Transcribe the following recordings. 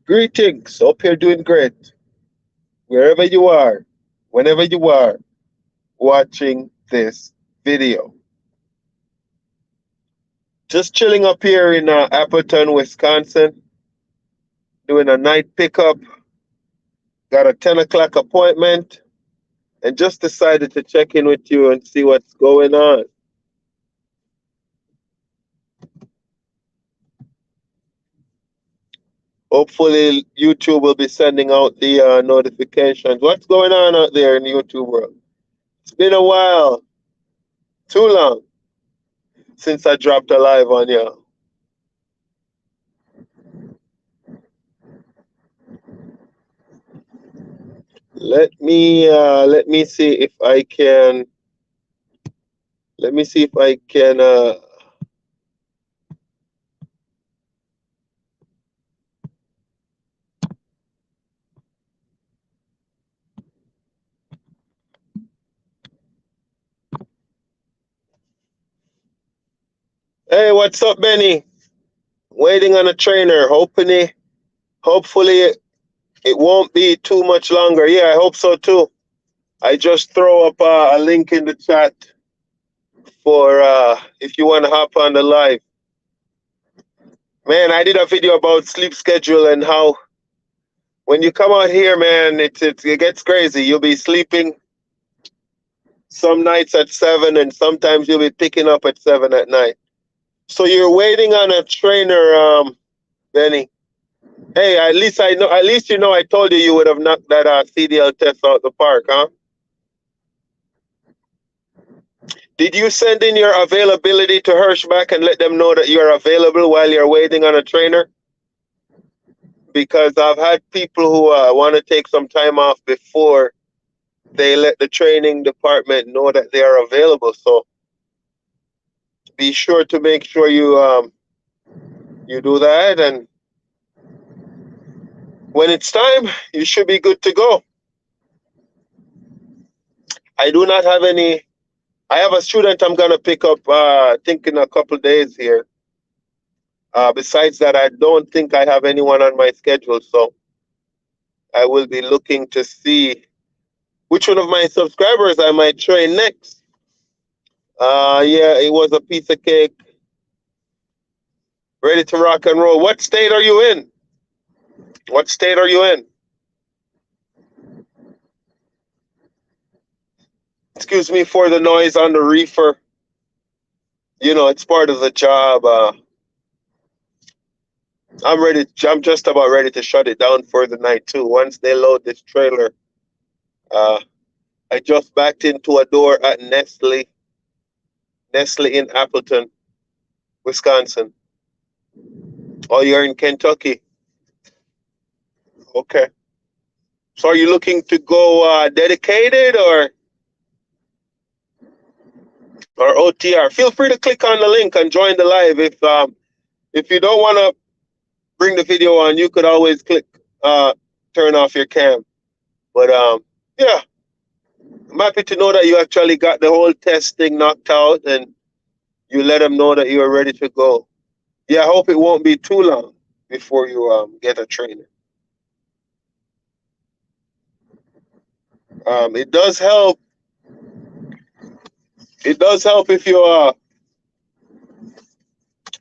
Greetings. Hope you're doing great. Wherever you are, whenever you are watching this video. Just chilling up here in Appleton, Wisconsin, doing a night pickup. Got a 10 o'clock appointment and just decided to check in with you and see what's going on. Hopefully, YouTube will be sending out the notifications. What's going on out there in the YouTube world? It's been a while, too long, since I dropped a live on you. Let me see if I can. Let me see if I can. Hey, what's up, Benny? Waiting on a trainer. Hopefully, it won't be too much longer. Yeah, I hope so too. I just throw up a link in the chat for if you want to hop on the live. Man, I did a video about sleep schedule and how when you come out here, man, it gets crazy. You'll be sleeping some nights at 7, and sometimes you'll be picking up at 7 at night. So you're waiting on a trainer, Benny. Hey, at least I know. At least you know I told you would have knocked that CDL test out the park, huh? Did you send in your availability to Hirschback and let them know that you're available while you're waiting on a trainer? Because I've had people who want to take some time off before they let the training department know that they are available. So be sure to make sure you do that, and when it's time, you should be good to go. I do not have any. I have a student I'm gonna pick up. I think in a couple days here. Besides that, I don't think I have anyone on my schedule, so I will be looking to see which one of my subscribers I might train next. Yeah, it was a piece of cake. Ready to rock and roll. What state are you in? What state are you in? Excuse me for the noise on the reefer. You know, it's part of the job. I'm ready. I'm just about ready to shut it down for the night too. Once they load this trailer, uh, I just backed into a door at Nestle in Appleton, Wisconsin. Oh, you're in Kentucky. Okay. So are you looking to go dedicated or OTR? Feel free to click on the link and join the live. If you don't want to bring the video on, you could always click turn off your cam. But yeah, I'm happy to know that you actually got the whole test thing knocked out and you let them know that you are ready to go. Yeah, I hope it won't be too long before you get a trainer. It does help. It does help if you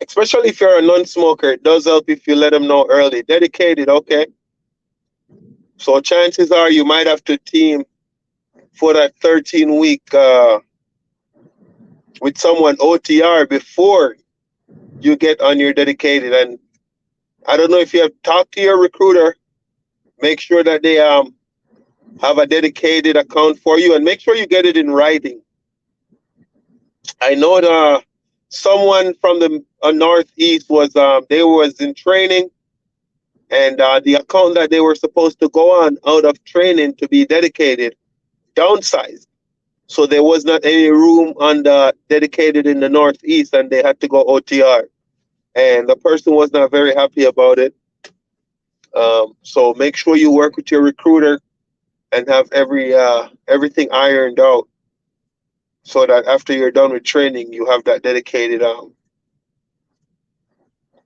especially if you're a non-smoker. It does help if you let them know early. Dedicated, okay. So chances are you might have to team for that 13-week with someone OTR before you get on your dedicated. And I don't know if you have talked to your recruiter. Make sure that they have a dedicated account for you, and make sure you get it in writing. I know someone from the Northeast was they was in training, and the account that they were supposed to go on out of training to be dedicated downsized. So there was not any room on the dedicated in the Northeast, and they had to go OTR. And the person was not very happy about it. So make sure you work with your recruiter and have everything ironed out, so that after you're done with training, you have that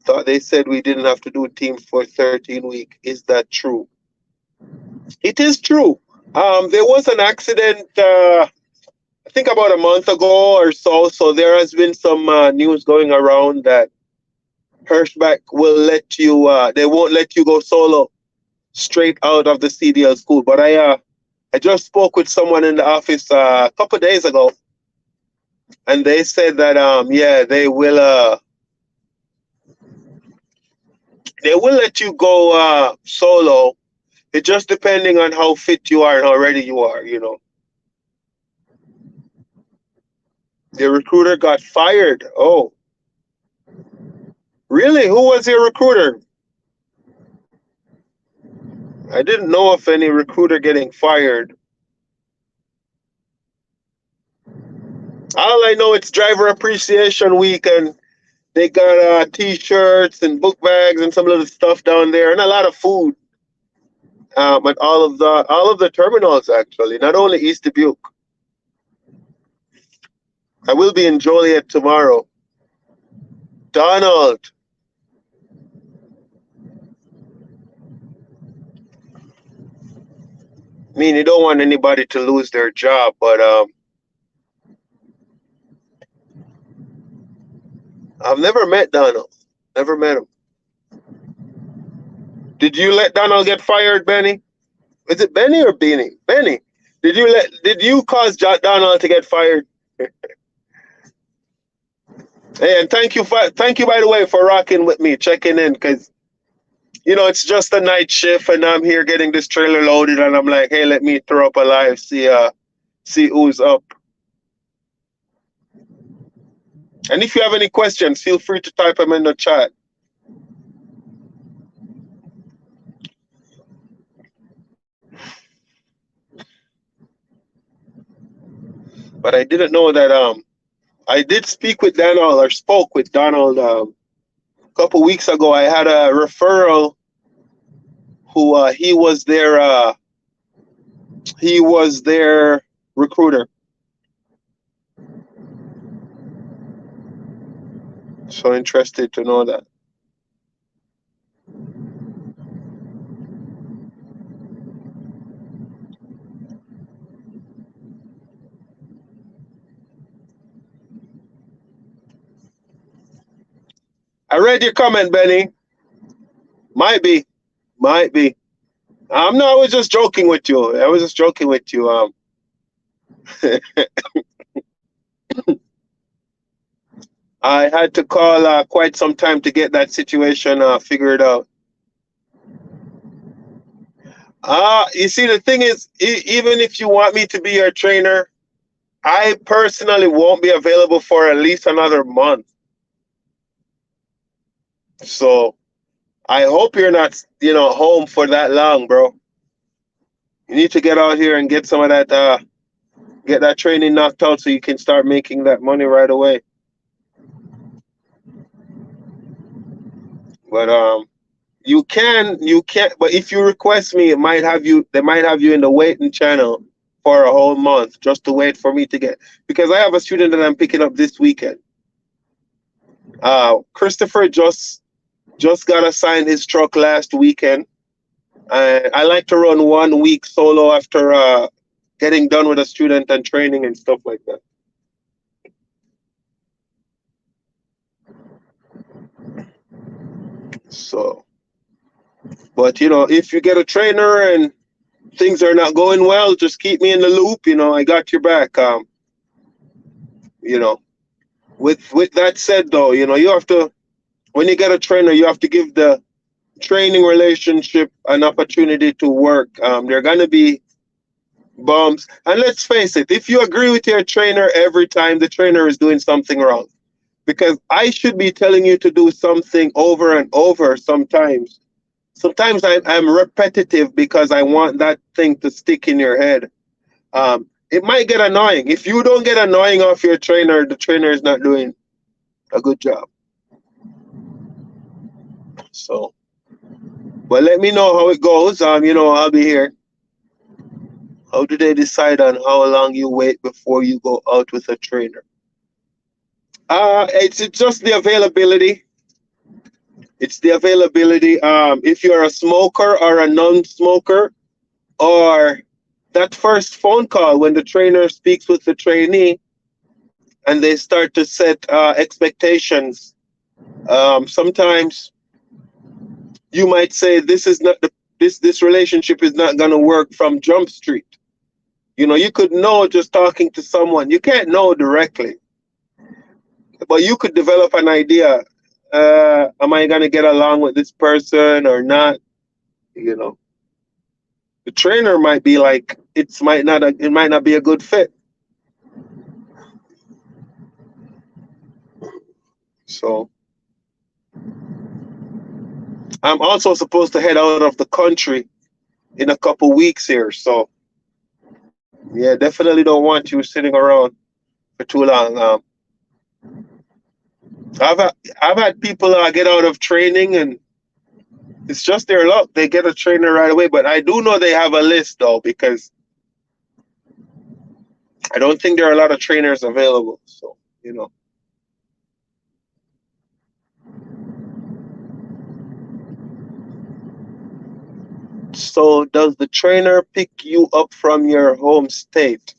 thought they said we didn't have to do teams for 13 weeks. Is that true? It is true. There was an accident, I think about a month ago or so. So there has been some news going around that Hirschback will let you, they won't let you go solo straight out of the CDL school. But I just spoke with someone in the office a couple of days ago, and they said that yeah, they will let you go solo. It just depending on how fit you are and how ready you are, you know. The recruiter got fired. Oh, really? Who was your recruiter? I didn't know of any recruiter getting fired. All I know it's driver appreciation week, and they got t-shirts and book bags and some little stuff down there, and a lot of food at all of the terminals actually, not only East Dubuque. I will be in Joliet tomorrow. Donald. I mean, you don't want anybody to lose their job, but I've never met Donald. Never met him. Did you let Donald get fired, Benny? Is it Benny or Beanie? Benny. Did you cause Donald to get fired? Hey, and thank you by the way for rocking with me, checking in, because you know it's just a night shift and I'm here getting this trailer loaded and I'm like, hey, let me throw up a live, see who's up. And if you have any questions, feel free to type them in the chat. But I didn't know that I did speak with Donald or spoke with Donald a couple weeks ago. I had a referral who he was their recruiter. So interested to know that. I read your comment, Benny. Might be. No, I was just joking with you. I had to call quite some time to get that situation figured out. You see, the thing is, even if you want me to be your trainer, I personally won't be available for at least another month. So I hope you're not, home for that long, bro. You need to get out here and get some of that, get that training knocked out so you can start making that money right away. But you can, but if you request me, they might have you in the waiting channel for a whole month just to wait for me to get, because I have a student that I'm picking up this weekend. Christopher just got assigned his truck last weekend. I like to run 1 week solo after getting done with a student and training and stuff like that. So, but if you get a trainer and things are not going well, just keep me in the loop. I got your back. With that said, though, you have to, when you get a trainer, you have to give the training relationship an opportunity to work. There are gonna be bumps, and let's face it, if you agree with your trainer every time, the trainer is doing something wrong, because I should be telling you to do something over and over. Sometimes I'm repetitive because I want that thing to stick in your head. It might get annoying. If you don't get annoying off your trainer, the trainer is not doing a good job. So, but let me know how it goes. I'll be here. How do they decide on how long you wait before you go out with a trainer? It's just the availability. It's the availability. If you're a smoker or a non-smoker, or that first phone call when the trainer speaks with the trainee and they start to set expectations. Sometimes you might say this is not the this relationship is not going to work from Jump Street. You know, you could know just talking to someone. You can't know directly, but you could develop an idea. Am I going to get along with this person or not? You know, the trainer might be like, it might not be a good fit. So I'm also supposed to head out of the country in a couple weeks here. So yeah, definitely don't want you sitting around for too long. I've had, I've had people get out of training and it's just their luck. They get a trainer right away. But I do know they have a list though, because I don't think there are a lot of trainers available. So, you know. So does the trainer pick you up from your home state?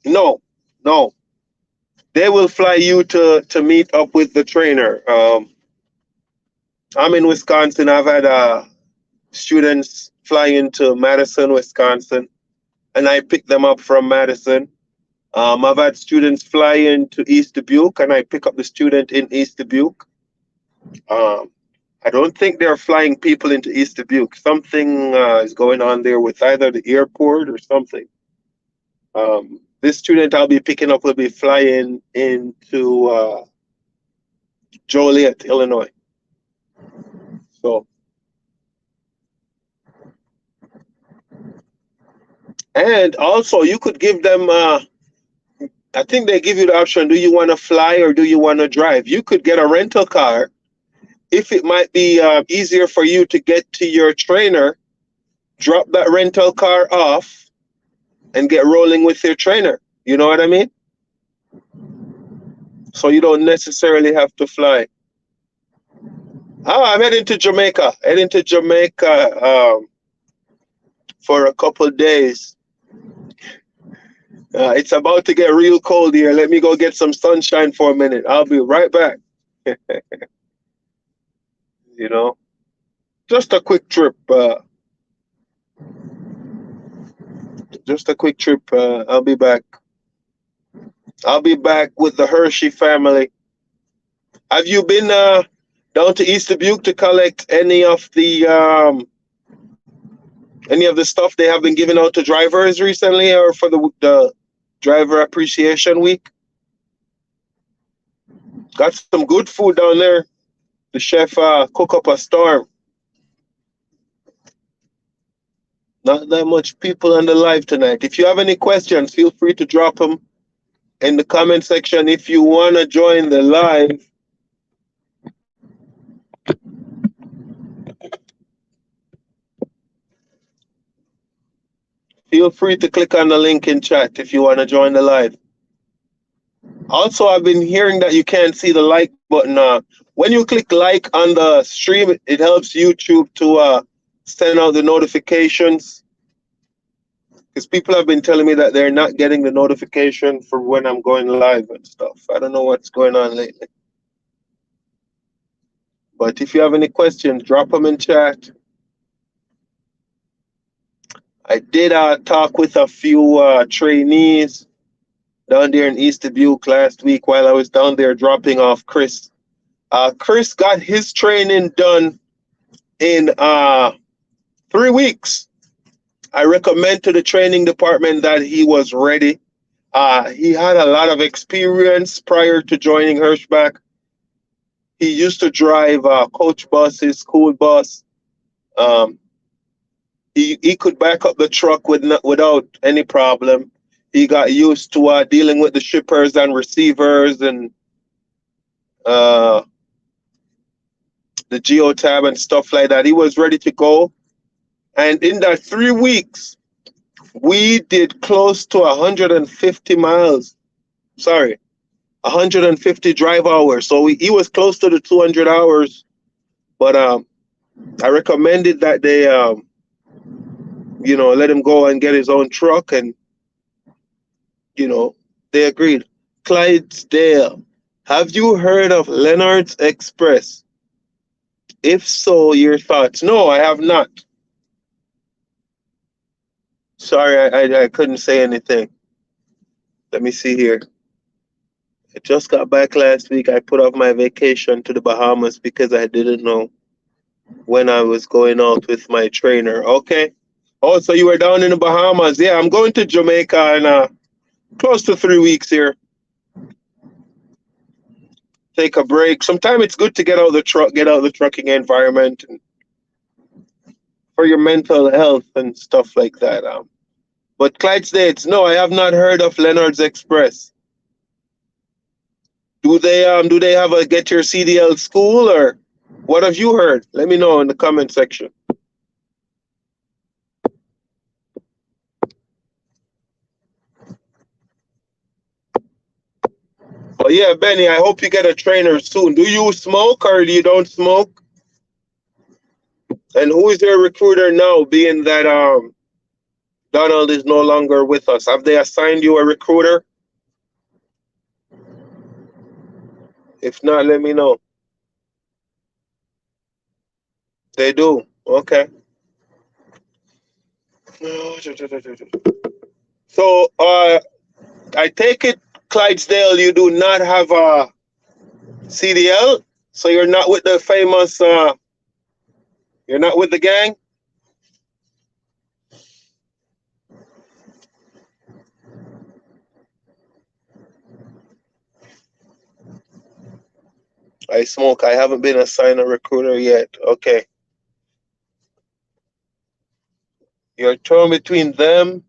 No, no. They will fly you to meet up with the trainer. I'm in Wisconsin. I've had students fly into Madison, Wisconsin, and I pick them up from Madison. I've had students fly into East Dubuque, and I pick up the student in East Dubuque. Um, I don't think they're flying people into East Dubuque. Something is going on there with either the airport or something. This student I'll be picking up will be flying into Joliet, Illinois. So, and also you could give them. I think they give you the option: do you want to fly or do you want to drive? You could get a rental car if it might be easier for you to get to your trainer. Drop that rental car off and get rolling with your trainer. You know what I mean? So you don't necessarily have to fly. Oh, I'm heading to Jamaica. Heading to Jamaica for a couple of days. It's about to get real cold here. Let me go get some sunshine for a minute. I'll be right back. You know, just a quick trip. Just a quick trip. I'll be back. I'll be back with the Hershey family. Have you been down to East Dubuque to collect any of the stuff they have been giving out to drivers recently, or for the driver appreciation week? Got some good food down there. The chef cook up a storm. Not that much people on the live tonight. If you have any questions, feel free to drop them in the comment section. If you want to join the live, feel free to click on the link in chat if you want to join the live. Also, I've been hearing that you can't see the like button. When you click like on the stream, it helps YouTube to send out the notifications. Because people have been telling me that they're not getting the notification for when I'm going live and stuff. I don't know what's going on lately. But if you have any questions, drop them in chat. I did talk with a few trainees down there in East Dubuque last week while I was down there dropping off Chris. Chris got his training done in 3 weeks. I recommend to the training department that he was ready. He had a lot of experience prior to joining Hirschbach. He used to drive coach buses, school bus. He could back up the truck without any problem. He got used to dealing with the shippers and receivers and the geotab and stuff like that. He was ready to go. And in that 3 weeks, we did close to 150 miles. Sorry, 150 drive hours. So he was close to the 200 hours But I recommended that they let him go and get his own truck, and they agreed. Clydesdale, have you heard of Leonard's Express? If so, your thoughts? No, I have not. Sorry, I couldn't say anything. Let me see here. I just got back last week. I put off my vacation to the Bahamas because I didn't know when I was going out with my trainer. Okay. Oh, so you were down in the Bahamas. Yeah, I'm going to Jamaica in close to 3 weeks here. Take a break. Sometimes it's good to get out of the truck, get out of the trucking environment, and for your mental health and stuff like that. But Clydesdales, no, I have not heard of Leonard's Express. Do they have a Get Your CDL school, or what have you heard? Let me know in the comment section. But yeah, Benny, I hope you get a trainer soon. Do you smoke or you don't smoke? And who is your recruiter now, being that Donald is no longer with us? Have they assigned you a recruiter? If not, let me know. They do. Okay. So I take it, Clydesdale, you do not have a CDL, so you're not with the famous. You're not with the gang. I smoke. I haven't been assigned a recruiter yet. Okay. You're torn between them,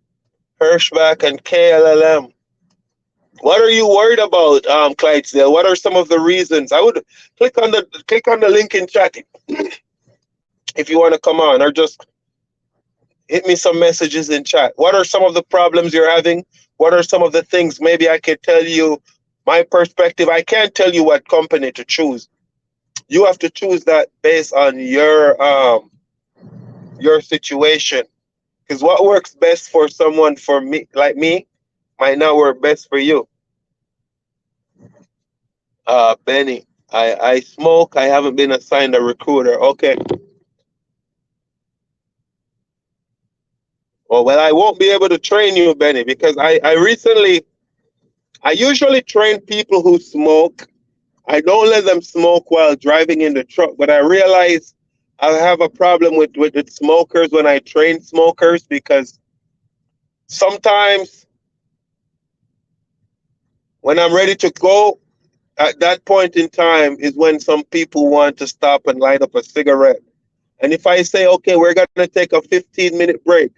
Hirschbach, and KLLM. What are you worried about, Clydesdale? What are some of the reasons? I would click on the link in chat if you want to come on, or just hit me some messages in chat. What are some of the problems you're having? What are some of the things? Maybe I could tell you my perspective. I can't tell you what company to choose. You have to choose that based on your situation. Because what works best for someone for me like me might not work best for you. Benny, I smoke. I haven't been assigned a recruiter. Okay. Well, I won't be able to train you, Benny, because I usually train people who smoke. I don't let them smoke while driving in the truck, but I realize I have a problem with the smokers when I train smokers, because sometimes when I'm ready to go, at that point in time is when some people want to stop and light up a cigarette. And if I say, okay, we're going to take a 15-minute break,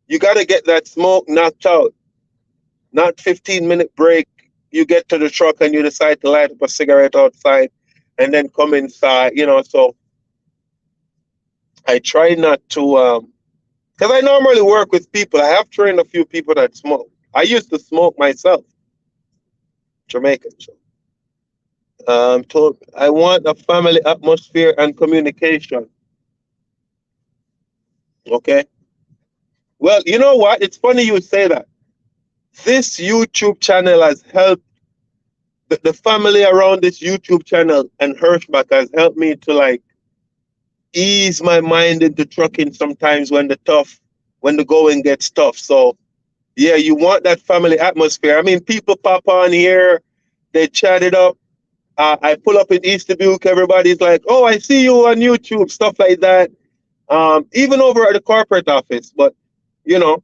you got to get that smoke knocked out. Not 15-minute break. You get to the truck and you decide to light up a cigarette outside and then come inside, So I try not to, because I normally work with people. I have trained a few people that smoke. I used to smoke myself, Jamaican. Told I want a family atmosphere and communication. Okay. Well, you know what? It's funny you say that. This YouTube channel has helped the family around this YouTube channel, and Hirschbach has helped me to like ease my mind into trucking sometimes when the going gets tough. So yeah, you want that family atmosphere. I mean, people pop on here, they chat it up. I pull up in East Dubuque, everybody's like, "Oh, I see you on YouTube," stuff like that. Even over at the corporate office. But you know,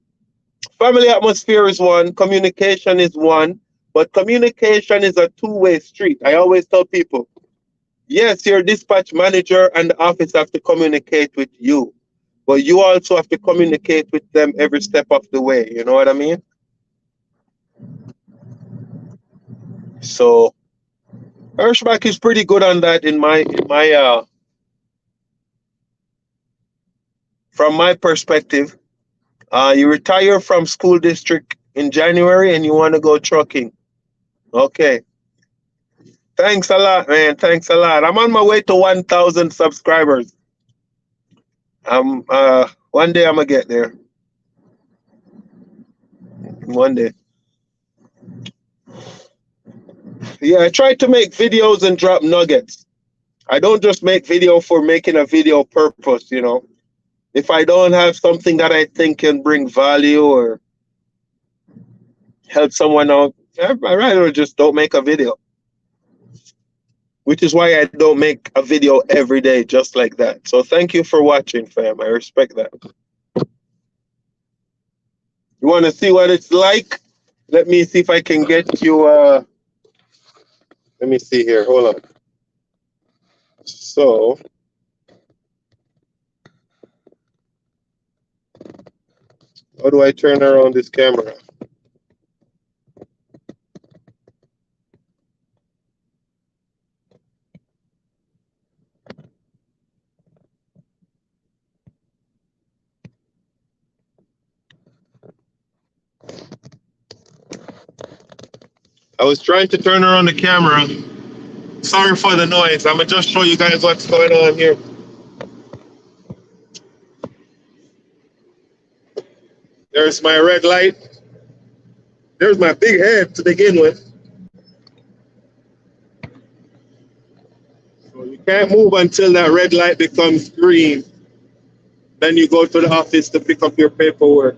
family atmosphere is one, communication is one, but communication is a two-way street. I always tell people, yes, your dispatch manager and the office have to communicate with you, but you also have to communicate with them every step of the way. You know what I mean? So Hirschbach is pretty good on that in my from my perspective. You retire from school district in January and you want to go trucking. Okay. Thanks a lot, man. Thanks a lot. I'm on my way to 1,000 subscribers. One day I'm gonna get there. One day. Yeah, I try to make videos and drop nuggets. I don't just make video for making a video purpose, you know. If I don't have something that I think can bring value or help someone out, I rather just don't make a video. Which is why I don't make a video every day just like that. So thank you for watching, fam. I respect that. You want to see what it's like? Let me see if I can get you. Let me see here. Hold on. So, how do I turn around this camera? I was trying to turn around the camera. Sorry for the noise. I'm gonna just show you guys what's going on here. There's my red light. There's my big head to begin with. So you can't move until that red light becomes green. Then you go to the office to pick up your paperwork.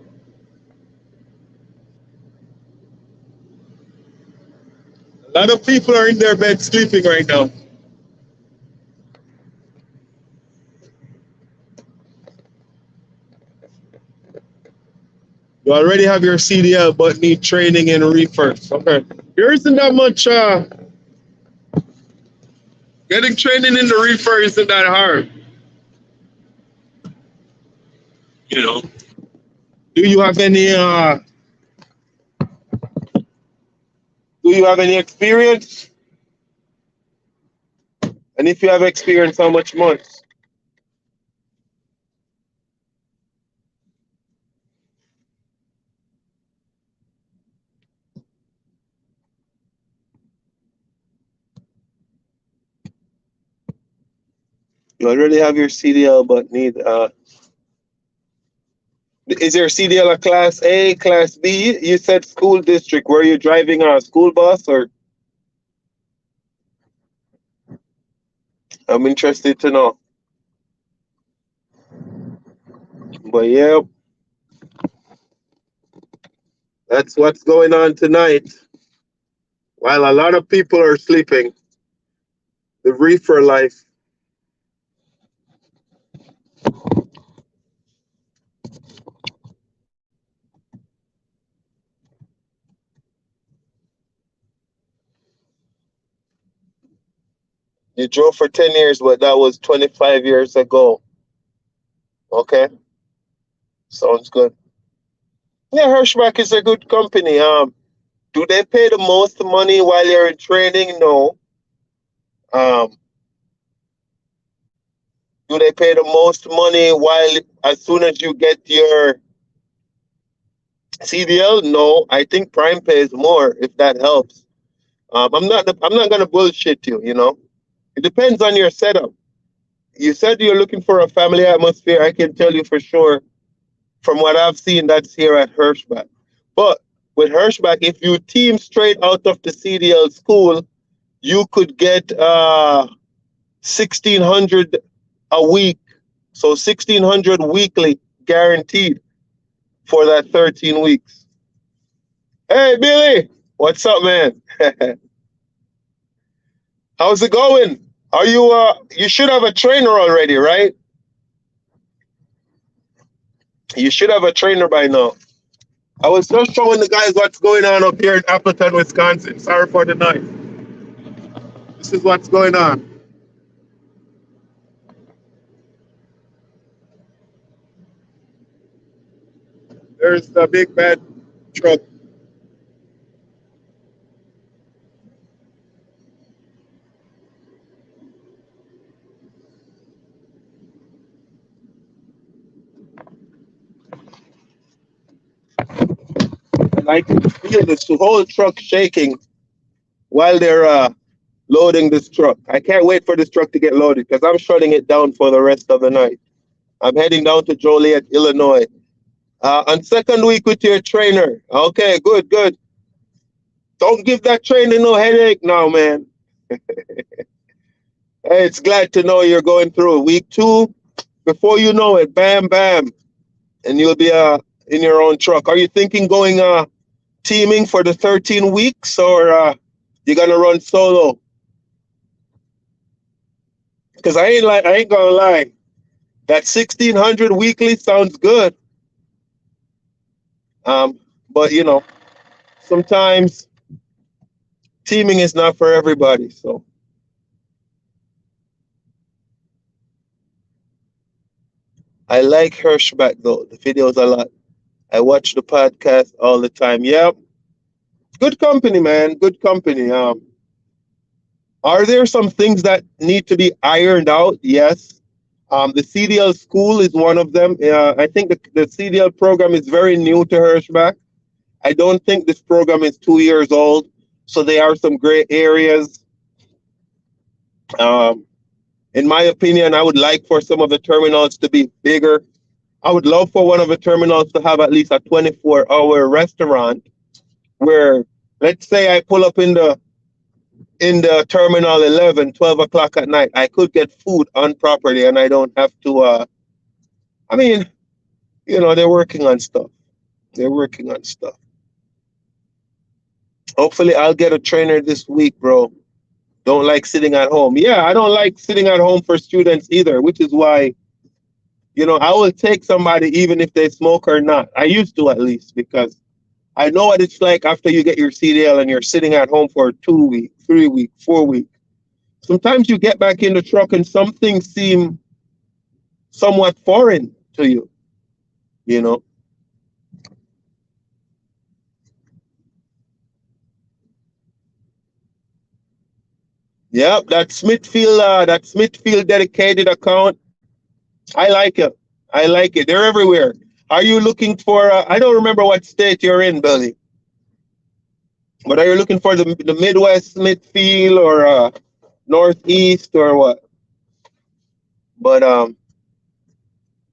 A lot of people are in their bed sleeping right now. You already have your CDL, but need training in reefers. Okay. There isn't that much, getting training in the reefer isn't that hard. You know. Do you have any, experience? And if you have experience, how much months? You already have your CDL, but need, is your CDL a class A, class B? You said school district. Were you driving on a school bus or? I'm interested to know. But yeah, that's what's going on tonight. While a lot of people are sleeping, the reefer life. You drove for 10 years, but that was 25 years ago. Okay. Sounds good. Yeah, Hirschbach is a good company. Do they pay the most money while you're in training? No. Um, do they pay the most money while as soon as you get your CDL? No. I think Prime pays more if that helps. I'm not gonna bullshit you. You know, it depends on your setup. You said you're looking for a family atmosphere. I can tell you for sure, from what I've seen, that's here at Hirschbach. But with Hirschbach, if you team straight out of the CDL school, you could get 1,600 a week, so 1,600 weekly guaranteed for that 13 weeks. Hey Billy, what's up, man? How's it going? Are you you should have a trainer already, right? You should have a trainer by now. I was just showing the guys what's going on up here in Appleton, Wisconsin. Sorry for the noise. This is what's going on. There's the big bad truck. And I can feel this whole truck shaking while they're loading this truck. I can't wait for this truck to get loaded because I'm shutting it down for the rest of the night. I'm heading down to Joliet, Illinois. On second week with your trainer. Okay, good, good. Don't give that trainer no headache now, man. Hey, it's glad to know you're going through week two. Before you know it, bam, bam, and you'll be in your own truck. Are you thinking going teaming for the 13 weeks, or you gonna run solo? Because I ain't gonna lie, that 1600 weekly sounds good. But you know, sometimes teaming is not for everybody. So I like Hirschback though. The videos a lot. I watch the podcast all the time. Yeah, good company, man. Good company. Are there some things that need to be ironed out? Yes. The CDL school is one of them. I think the CDL program is very new to Hirschback. I don't think this program is 2 years old, so there are some gray areas. Um, in my opinion, I would like for some of the terminals to be bigger. I would love for one of the terminals to have at least a 24-hour restaurant where, let's say I pull up in the terminal 11, 12 o'clock at night, I could get food on property and I don't have to, I mean, you know, they're working on stuff. They're working on stuff. Hopefully I'll get a trainer this week, bro. Don't like sitting at home. Yeah, I don't like sitting at home for students either, which is why, you know, I will take somebody even if they smoke or not. I used to at least, because I know what it's like after you get your CDL and you're sitting at home for 2 weeks, 3 weeks, 4 weeks. Sometimes you get back in the truck and some things seem somewhat foreign to you, you know. Yeah, that Smithfield dedicated account, I like it. I like it. They're everywhere. Are you looking for? I don't remember what state you're in, Billy. But are you looking for the Midwest Smithfield or Northeast or what? But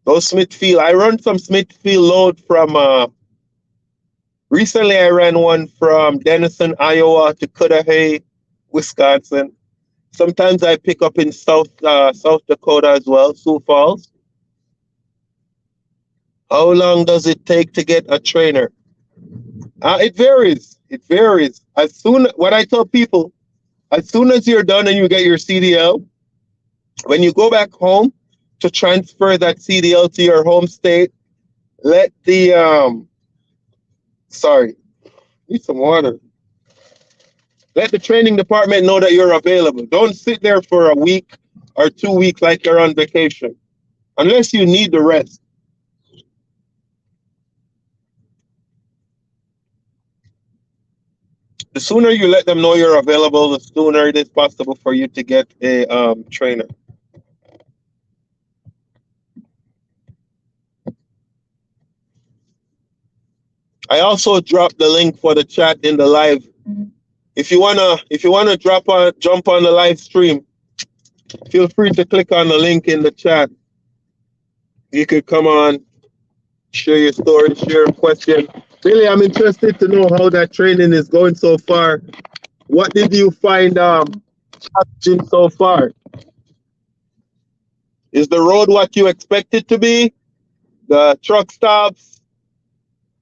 those Smithfield, I run some Smithfield load from. Recently, I ran one from Denison, Iowa to Cudahy, Wisconsin. Sometimes I pick up in South Dakota as well, Sioux Falls. How long does it take to get a trainer? It varies. It varies. What I tell people, as soon as you're done and you get your CDL, when you go back home to transfer that CDL to your home state, let the sorry, need some water. Let the training department know that you're available. Don't sit there for a week or 2 weeks like you're on vacation, unless you need the rest. The sooner you let them know you're available, the sooner it is possible for you to get a trainer. I also dropped the link for the chat in the live. If you wanna jump on the live stream, feel free to click on the link in the chat. You could come on, share your story, share a question. Really, I'm interested to know how that training is going so far. What did you find challenging so far? Is the road what you expect it to be? The truck stops?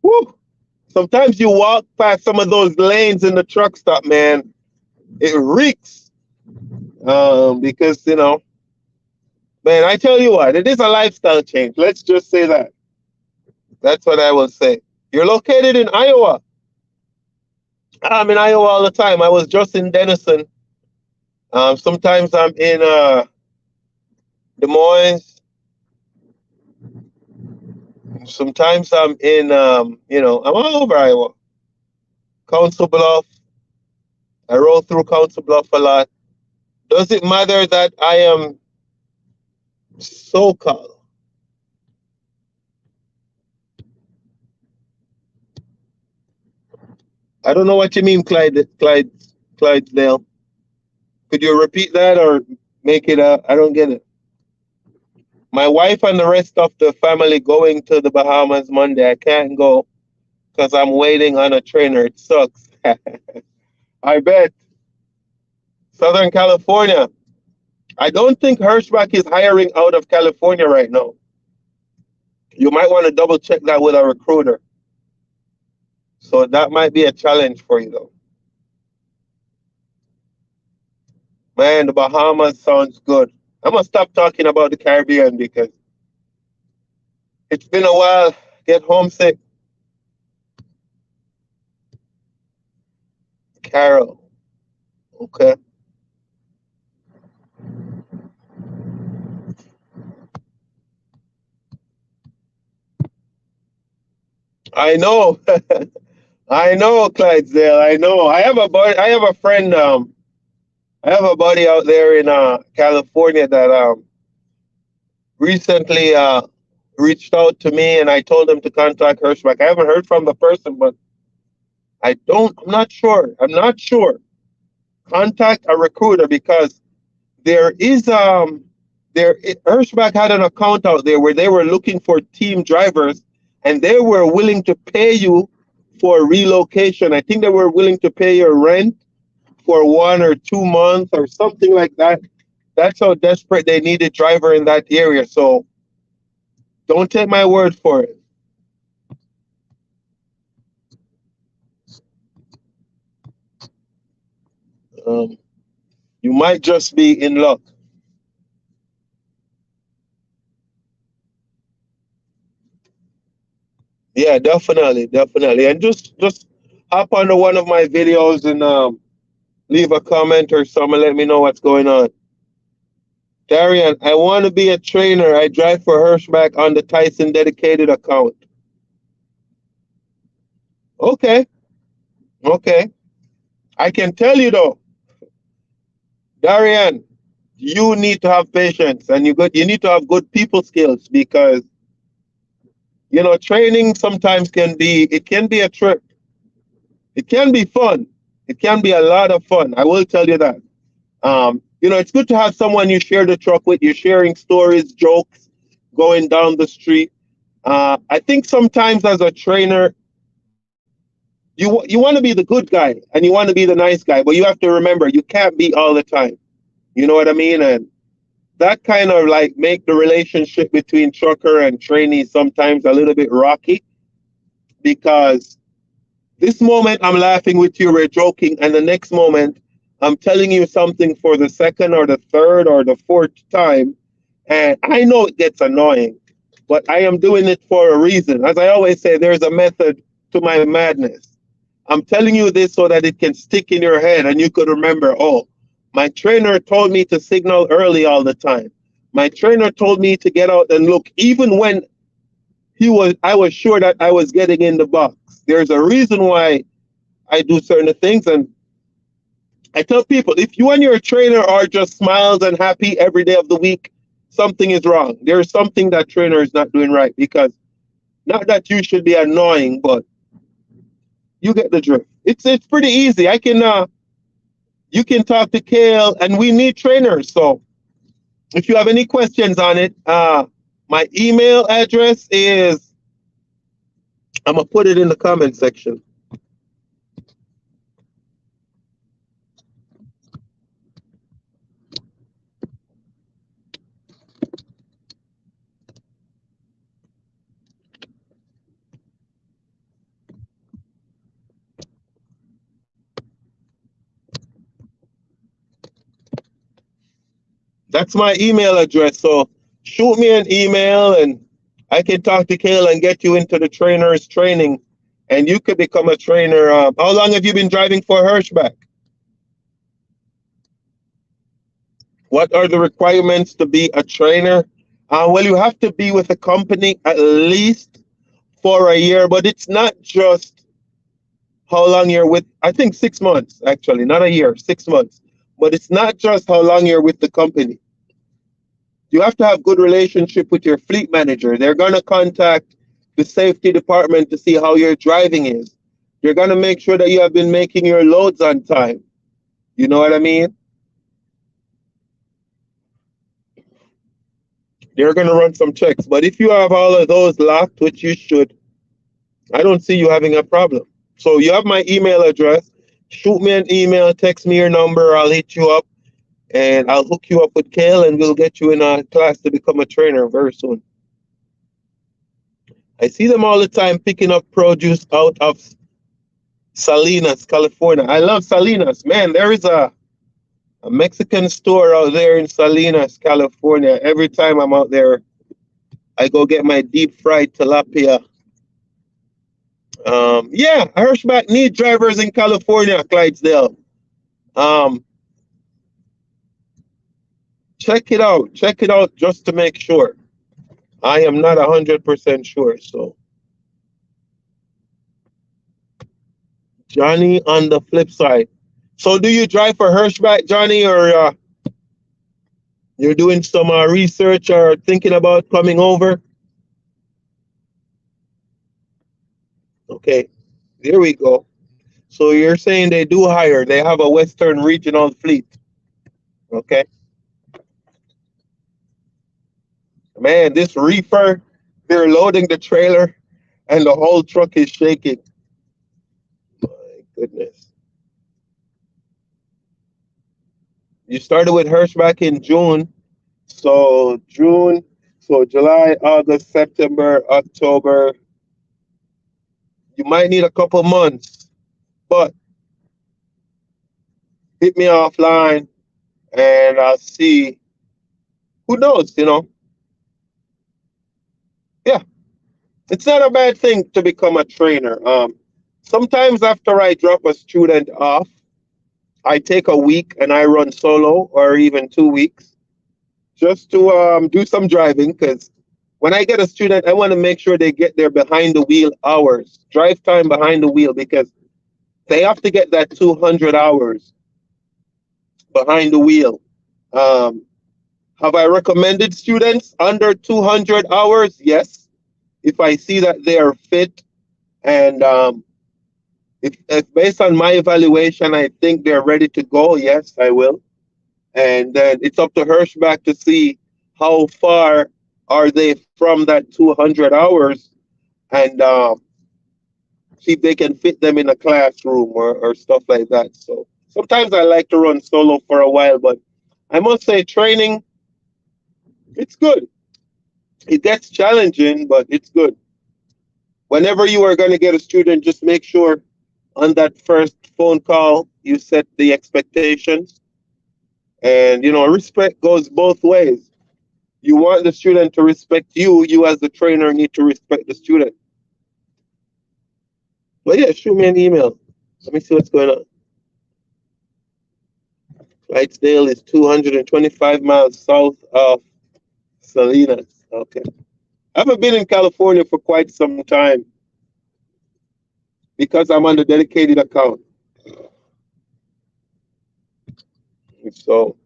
Woo! Sometimes you walk past some of those lanes in the truck stop, man. It reeks. Because you know, man, I tell you what, it is a lifestyle change. Let's just say that. That's what I will say. You're located in Iowa. I'm in Iowa all the time. I was just in Denison. Sometimes I'm in Des Moines. Sometimes I'm in, I'm all over Iowa. Council Bluff. I roll through Council Bluff a lot. Does it matter that I am SoCal? I don't know what you mean, Clydesdale. Could you repeat that or make it I don't get it. My wife and the rest of the family going to the Bahamas Monday. I can't go because I'm waiting on a trainer. It sucks. I bet. Southern California. I don't think Hirschbach is hiring out of California right now. You might want to double check that with a recruiter. So that might be a challenge for you though. Man, the Bahamas sounds good. I'm gonna stop talking about the Caribbean because it's been a while. Get homesick. Carol. Okay. I know. I know, Clydesdale. I know. I have a friend, I have a buddy out there in California that recently reached out to me and I told him to contact Hirschbach. I haven't heard from the person, but I'm not sure. I'm not sure. Contact a recruiter because there is Hirschbach had an account out there where they were looking for team drivers and they were willing to pay you for relocation. I think they were willing to pay your rent for 1 or 2 months or something like that. That's how desperate they needed driver in that area. So don't take my word for it. Um, you might just be in luck. Yeah, definitely, definitely. And just hop onto one of my videos and leave a comment or something. Let me know what's going on. Darian, I want to be a trainer. I drive for Hirschbach on the Tyson dedicated account. Okay, okay. I can tell you though, Darian, you need to have patience and you need to have good people skills because training sometimes it can be a trip. It can be fun. It can be a lot of fun. I will tell you that. It's good to have someone you share the truck with. You're sharing stories, jokes, going down the street. I think sometimes as a trainer, you want to be the good guy and you want to be the nice guy, but you have to remember you can't be all the time. You know what I mean? And that kind of like make the relationship between trucker and trainee sometimes a little bit rocky because this moment I'm laughing with you, we're joking, and the next moment I'm telling you something for the second or the third or the fourth time, and I know it gets annoying, but I am doing it for a reason. As I always say, there's a method to my madness. I'm telling you this so that it can stick in your head and you could remember, oh, my trainer told me to signal early all the time. My trainer told me to get out and look, even when I was sure that I was getting in the box. There's a reason why I do certain things. And I tell people, if you and your trainer are just smiles and happy every day of the week, something is wrong. There's something that trainer is not doing right because not that you should be annoying, but you get the drift. It's pretty easy. You can talk to Kale and we need trainers. So if you have any questions on it, my email address is, I'm gonna put it in the comment section. That's my email address. So shoot me an email and I can talk to Kale and get you into the trainer's training and you could become a trainer. How long have you been driving for Hirschbach? What are the requirements to be a trainer? Well, you have to be with a company at least for a year, but it's not just how long you're with. I think 6 months, actually, not a year, 6 months. But it's not just how long you're with the company. You have to have good relationship with your fleet manager. They're going to contact the safety department to see how your driving is. You're going to make sure that you have been making your loads on time. You know what I mean? They're going to run some checks. But if you have all of those locked, which you should, I don't see you having a problem. So you have my email address. Shoot me an email, text me your number. I'll hit you up and I'll hook you up with Kale and we'll get you in a class to become a trainer very soon. I see them all the time picking up produce out of Salinas, California. I love Salinas. Man, there is a Mexican store out there in Salinas, California. Every time I'm out there, I go get my deep fried tilapia. Yeah, Hirschbach need drivers in California, Clydesdale. Check it out. Check it out just to make sure. I am not 100% sure. So, Johnny on the flip side. So, do you drive for Hirschbach, Johnny, or you're doing some research or thinking about coming over? Okay, there we go. So, you're saying they do hire, they have a Western regional fleet. Okay. Man, this reefer, they're loading the trailer and the whole truck is shaking. My goodness. You started with Hirschbach in June. So June, so July, August, September, October. You might need a couple months, but hit me offline and I'll see. Who knows, you know? Yeah, it's not a bad thing to become a trainer. Sometimes after I drop a student off, I take a week and I run solo or even 2 weeks just to do some driving because when I get a student, I want to make sure they get their behind the wheel hours, drive time behind the wheel because they have to get that 200 hours behind the wheel. Um, have I recommended students under 200 hours? Yes. If I see that they are fit and if based on my evaluation, I think they're ready to go, yes, I will. And then it's up to Hirschbach to see how far are they from that 200 hours and see if they can fit them in a classroom or stuff like that. So sometimes I like to run solo for a while, but I must say training, it's good. It gets challenging, but it's good. Whenever you are going to get a student, just make sure on that first phone call you set the expectations. And you know, respect goes both ways. You want the student to respect you. You as the trainer need to respect the student. But yeah, shoot me an email. Let me see what's going on. Clydesdale is 225 miles south of Salinas. Okay. I haven't been in California for quite some time because I'm on the dedicated account. So,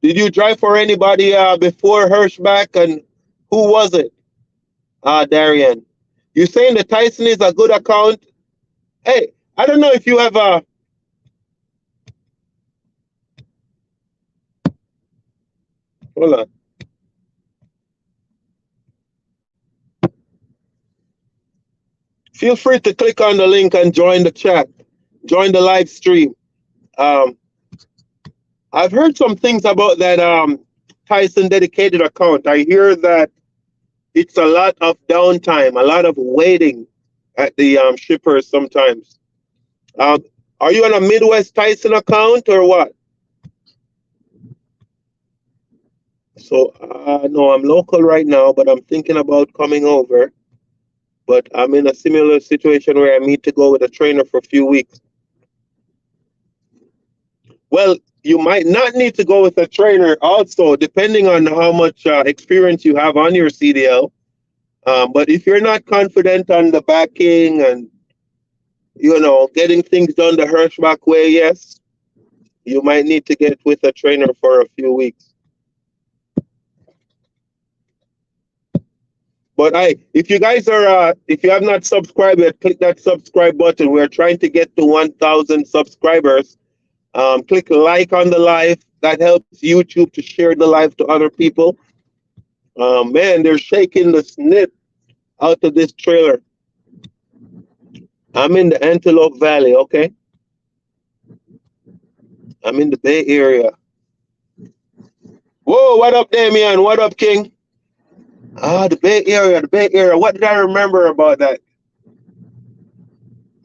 did you drive for anybody before Hirschbach, and who was it? Darian. You saying the Tyson is a good account? Hey, I don't know if you have a. Hold on. Feel free to click on the link and join the chat, join the live stream. Um, I've heard some things about that Tyson dedicated account. I hear that it's a lot of downtime, a lot of waiting at the shippers sometimes. Um, are you on a Midwest Tyson account or what? So, no, I'm local right now, but I'm thinking about coming over. But I'm in a similar situation where I need to go with a trainer for a few weeks. Well, you might not need to go with a trainer also, depending on how much experience you have on your CDL. But if you're not confident on the backing and, you know, getting things done the Hirschbach way, yes, you might need to get with a trainer for a few weeks. But if you guys are, if you have not subscribed yet, click that subscribe button. We're trying to get to 1,000 subscribers. Click like on the live. That helps YouTube to share the live to other people. Man, they're shaking the snip out of this trailer. I'm in the Antelope Valley, okay? I'm in the Bay Area. Whoa, what up, Damien? What up, King? Ah, the Bay Area, the Bay Area. What did I remember about that?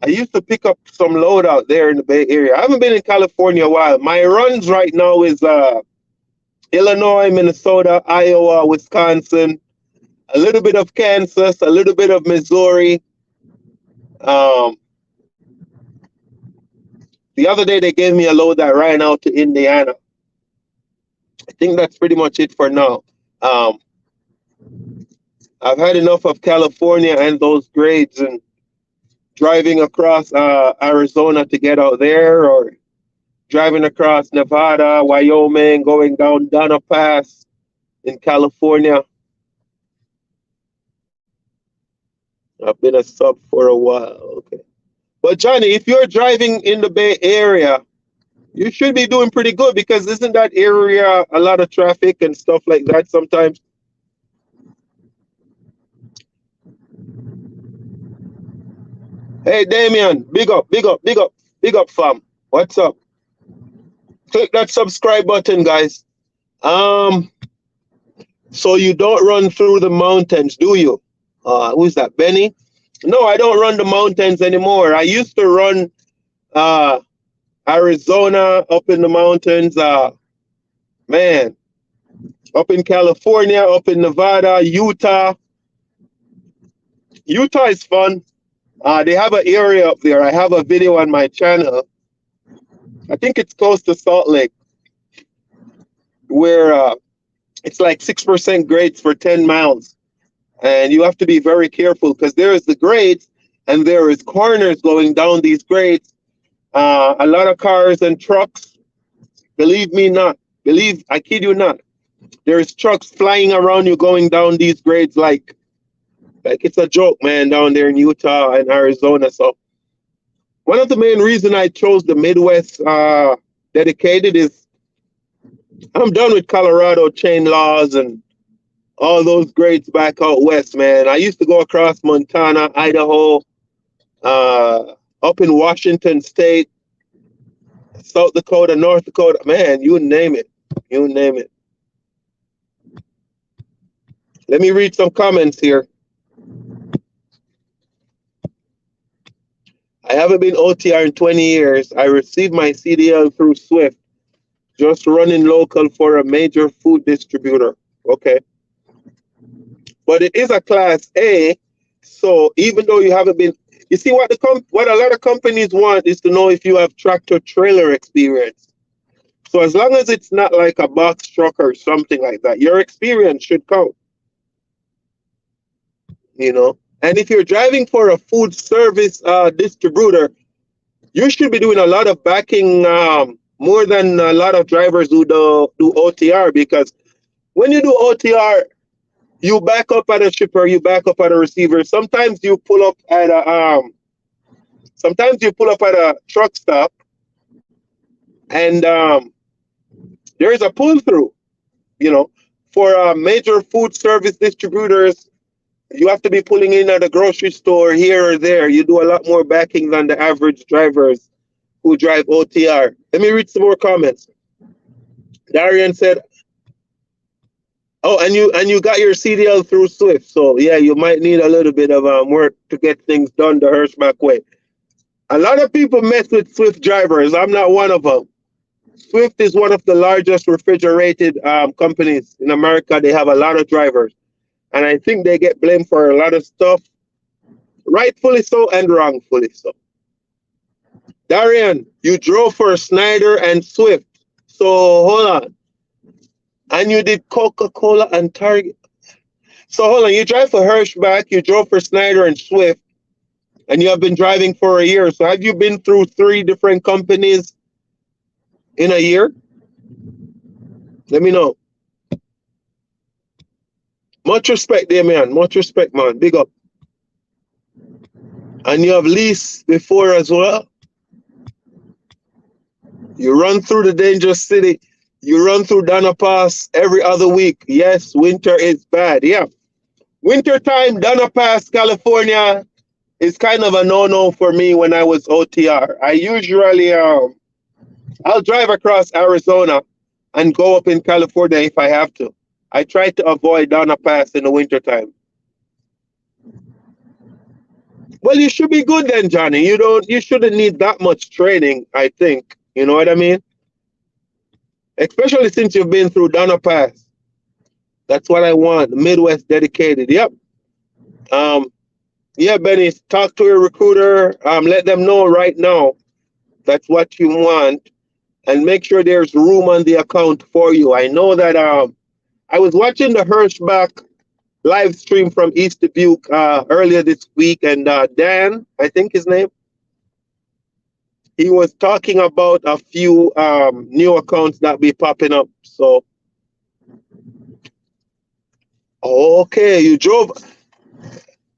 I used to pick up some load out there in the Bay Area. I haven't been in California a while. My runs right now is Illinois, Minnesota, Iowa, Wisconsin, a little bit of Kansas, a little bit of Missouri. Um, the other day they gave me a load that ran out to Indiana. I think that's pretty much it for now. Um, I've had enough of California and those grades and driving across Arizona to get out there, or driving across Nevada, Wyoming, going down Donna Pass in California. I've been a sub for a while. Okay. But Johnny, if you're driving in the Bay Area, you should be doing pretty good, because isn't that area a lot of traffic and stuff like that sometimes? Hey Damien, big up, big up, big up, big up, fam. What's up? Click that subscribe button, guys. So you don't run through the mountains, do you? Who's that, Benny? No, I don't run the mountains anymore. I used to run uh Arizona, up in the mountains, man, up in California, up in Nevada, Utah. Utah is fun. They have an area up there. I have a video on my channel. I think it's close to Salt Lake, where it's like 6% grades for 10 miles. And you have to be very careful, because there is the grades and there is corners going down these grades. A lot of cars and trucks, believe me not, I kid you not, there's trucks flying around you going down these grades like it's a joke, man, down there in Utah and Arizona. So one of the main reasons I chose the Midwest dedicated is I'm done with Colorado chain laws and all those grades back out west, man. I used to go across Montana, Idaho, up in Washington State, South Dakota, North Dakota, man, you name it. You name it. Let me read some comments here. I haven't been OTR in 20 years. I received my CDL through Swift, just running local for a major food distributor. Okay. But it is a class A. So even though you haven't been, you see what what a lot of companies want is to know if you have tractor trailer experience. So as long as it's not like a box truck or something like that, your experience should count. You know, and if you're driving for a food service distributor, you should be doing a lot of backing, more than a lot of drivers who do OTR, because when you do OTR, you back up at a shipper, you back up at a receiver. Sometimes you pull up at a truck stop, and there is a pull through. You know, for major food service distributors, you have to be pulling in at a grocery store here or there. You do a lot more backing than the average drivers who drive OTR. Let me read some more comments. Darian said, "Oh, and you got your CDL through Swift, so yeah, you might need a little bit of work to get things done the Hirschback way." A lot of people mess with Swift drivers. I'm not one of them. Swift is one of the largest refrigerated companies in America. They have a lot of drivers, and I think they get blamed for a lot of stuff, rightfully so and wrongfully so. Darian, you drove for Snyder and Swift, so hold on. And you did Coca-Cola and Target. So hold on, you drive for Hirschback, you drove for Snyder and Swift, and you have been driving for a year. So have you been through 3 different companies in a year? Let me know. Much respect there, man. Much respect, man. Big up. And you have leased before as well? You run through the dangerous city. You run through Dana Pass every other week. Yes, winter is bad. Yeah. Winter time, Dana Pass, California is kind of a no-no for me when I was OTR. I usually I'll drive across Arizona and go up in California if I have to. I try to avoid Dana Pass in the winter time. Well, you should be good then, Johnny. You shouldn't need that much training, I think. You know what I mean? Especially since you've been through Dana Pass. That's what I want. Midwest dedicated. Yep. Um, yeah, Benny, talk to your recruiter. Let them know right now that's what you want, and make sure there's room on the account for you. I know that I was watching the Hirschbach live stream from East Dubuque earlier this week, and Dan, I think his name, he was talking about a few new accounts that be popping up. So, okay, you drove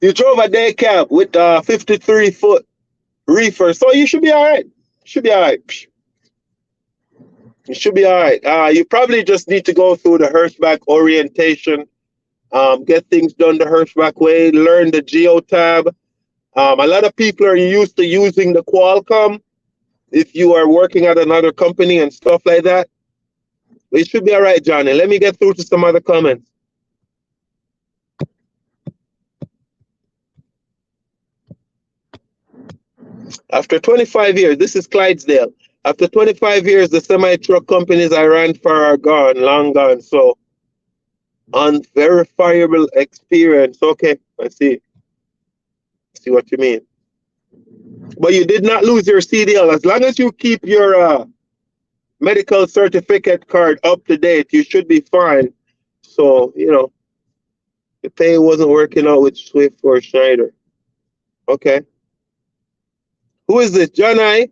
a day cab with a 53-foot reefer, so you should be all right. Should be all right. You should be all right. You probably just need to go through the Hirschbach orientation, get things done the Hirschbach way, learn the geotab. A lot of people are used to using the Qualcomm if you are working at another company and stuff like that. It should be all right, Johnny. Let me get through to some other comments. After 25 years, this is Clydesdale. After 25 years, the semi-truck companies I ran for are gone, long gone. So, unverifiable experience. Okay, I see. See what you mean. But you did not lose your CDL. As long as you keep your medical certificate card up to date, you should be fine. So, the pay wasn't working out with Swift or Schneider. Okay. Who is this? John I?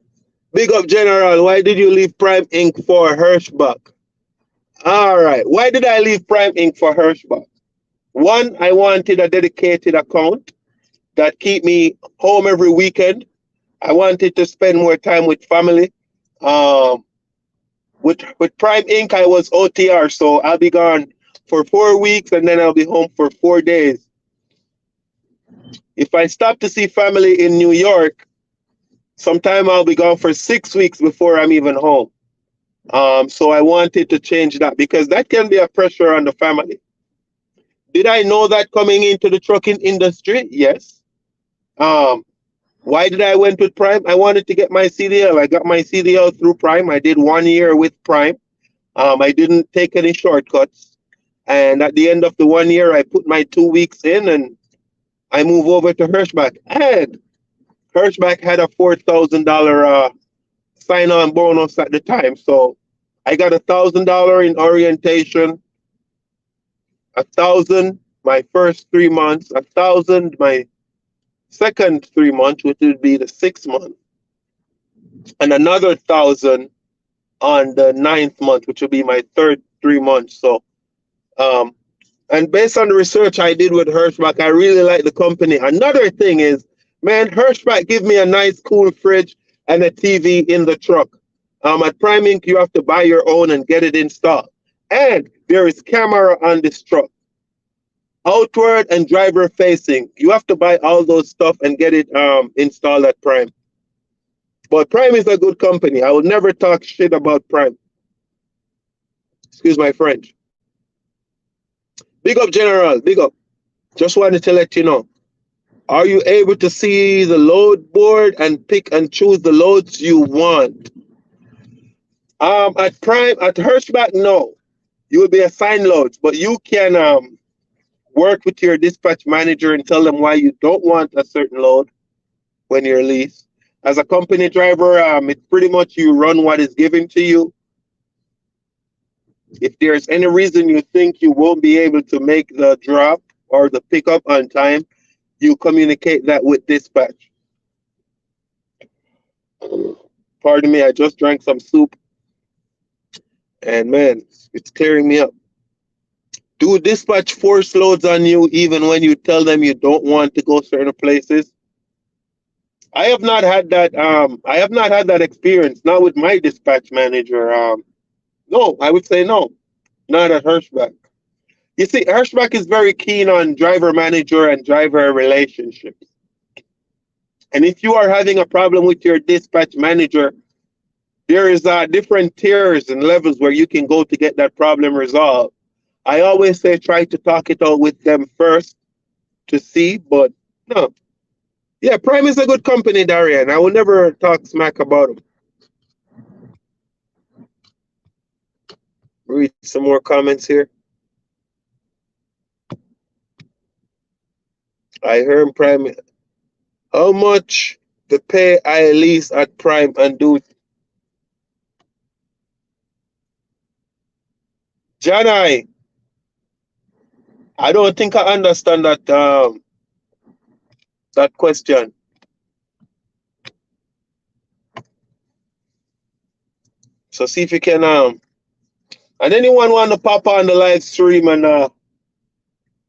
Big up, General. Why did you leave Prime Inc. for Hirschbach? All right. Why did I leave Prime Inc. for Hirschbach? One, I wanted a dedicated account that keep me home every weekend. I wanted to spend more time with family. With Prime Inc., I was OTR, so I'll be gone for 4 weeks and then I'll be home for 4 days. If I stop to see family in New York, sometime I'll be gone for 6 weeks before I'm even home. So I wanted to change that because that can be a pressure on the family. Did I know that coming into the trucking industry? Yes. Why did I went with Prime? I wanted to get my CDL. I got my CDL through Prime. I did 1 year with Prime. I didn't take any shortcuts. And at the end of the 1 year, I put my 2 weeks in and I move over to Hirschbach. And Hirschbach had a $4,000 sign-on bonus at the time. So I got $1,000 in orientation, 1,000 my first 3 months, 1,000 my second 3 months, which would be the 6th month, and another 1,000 on the 9th month, which would be my third 3 months. So, and based on the research I did with Hirschbach, I really like the company. Another thing is, man, Hirschbach give me a nice, cool fridge and a TV in the truck. At Prime Inc., you have to buy your own and get it installed. And there is camera on this truck, outward and driver facing. You have to buy all those stuff and get it installed at Prime. But Prime is a good company. I will never talk shit about Prime. Excuse my French. Big up, General. Big up. Just wanted to let you know. Are you able to see the load board and pick and choose the loads you want? At Prime, at Hirschbach, no. You will be assigned loads, but you can work with your dispatch manager and tell them why you don't want a certain load when you're leased. As a company driver, it's pretty much you run what is given to you. If there's any reason you think you won't be able to make the drop or the pickup on time, you communicate that with dispatch. Pardon me, I just drank some soup. And man, it's clearing me up. Do dispatch force loads on you even when you tell them you don't want to go certain places? I have not had that. I have not had that experience. Not with my dispatch manager. No, I would say no. Not at Hirschbach. You see, Hirschbach is very keen on driver manager and driver relationships. And if you are having a problem with your dispatch manager, there is different tiers and levels where you can go to get that problem resolved. I always say try to talk it out with them first to see, but no. Yeah, Prime is a good company, Darian. I will never talk smack about them. Read some more comments here. I heard Prime. How much the pay I lease at Prime and do? John, I don't think I understand that question. So see if you can and anyone want to pop on the live stream and